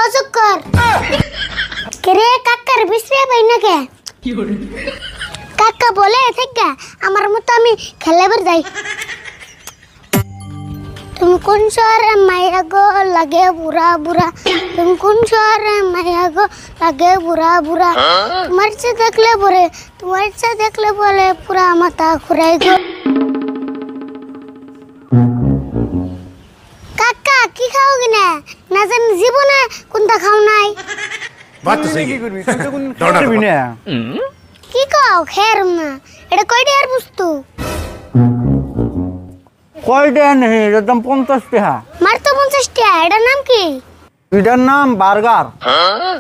অজগর কেরে কাকার বিশ্রে পাই না কে কাকা বলে থেকে আমার মতো আমি খেলাবার যাই তুমি কোন শহরে মাইয়া গো লাগে বুড়া বুড়া তুমি কোন শহরে মাইয়া গো লাগে বুড়া বুড়া তোমার চে দেখলে পরে তোমার চে দেখলে বলে পুরা মাথা ঘুরাই গো কাকা কি খাও কিনা না জানি জীবনে কোনটা খাও নাই বাত তো সही কি করবি তুই তো কোন দৌড়া খাবি না কি খাও খের না এটা কয়টা আর বস্তু কয়টা নেই একদম 50 টাকা মার তো 50 টাকা এটার নাম কি এটার নাম বার্গার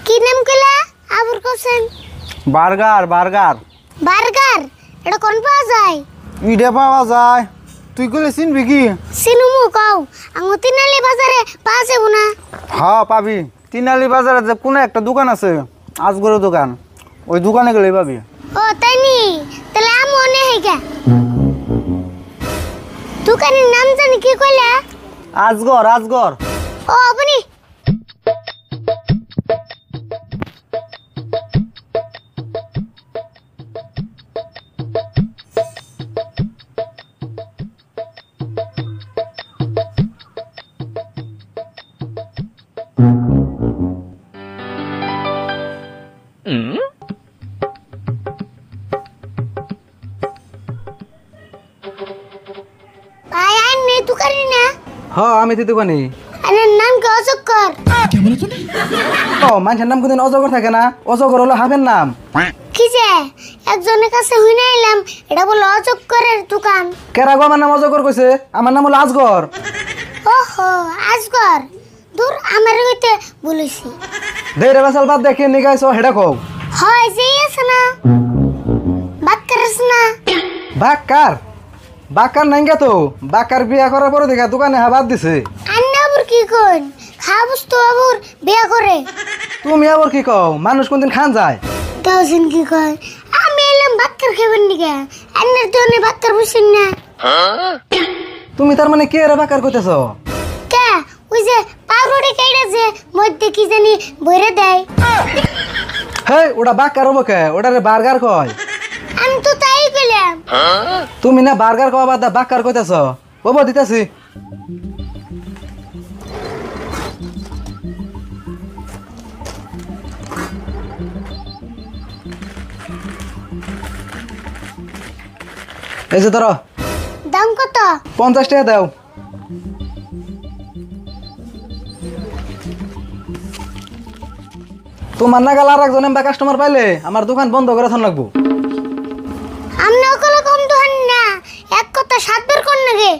কি নাম কইলা আবুর কোসেন বার্গার বার্গার বার্গার এটা কোন পাওয়া যায় ইডে পাওয়া যায় তুই কইলে চিনবি কি সিনুমু কও আঙ্গুতিনালি বাজারে পাওয়া যাবো না হ্যাঁ পাবি তিনালি বাজারে যে কোনো একটা দোকান আছে আজগরের দোকান ওই দোকানে গেলেই পাবি ও তাই নি তাহলে আমি মনে হইগা দোকানের নাম জানি কি কইলা আজগর আজগর ও আপনি ভাই আইন নে দোকানে না হ্যাঁ আমি তো দোকানে আরে নাম কি অজগর ও মানুষের নাম কোনদিন অজগর থাকে না অজগর হলো হাফের নাম কি যে একজনের কাছে হইনা এলাম এটা বলে অজগরের দোকান কেরা গো আমার নাম অজগর কইছে আমার নাম হলো আজগর ওহো আজগর দূর আমার হইতে বলেছি দেরে বেসাল বাদ দেখে নিগাইছো হেডা কও হয় যে আছে না বাক্কার আছে না বাক্কার বাক্কার নাইঙ্গা তো বাক্কার বিয়া করার পরে দেখা দোকানে হাবাদ দিছে আন্নাবুর কি কোন খাবুস তো আবুর বিয়া করে তুমি আবার কি কও মানুষ কোনদিন খান যায় দাওসিন কি কয় আমি এলাম বাক্কার খাবেন নিকে আন্নার তো অনেক বাক্কার বুঝছেন না তুমি তার মানে কে রে বাক্কার কইতেছ কে ওই যে পাউরুটি কাইড়া যে মধ্যে কি জানি বইরে দেয় হে ওটা বাক্কার হবো কে ওটা রে বার্গার কয় আমি তো তাই কইলাম তুমি না বার্গার কওয়া বাদ বাক্কার কইতেছ ওবো দিতাছি এই যে ধরো দাম কত 50 টাকা দাও তোমার নাগাল আর একজন এমবা কাস্টমার পাইলে আমার দোকান বন্ধ করে থান লাগবো আমি ওগুলো কম তো হান না এক কথা 7 বের কর নাগে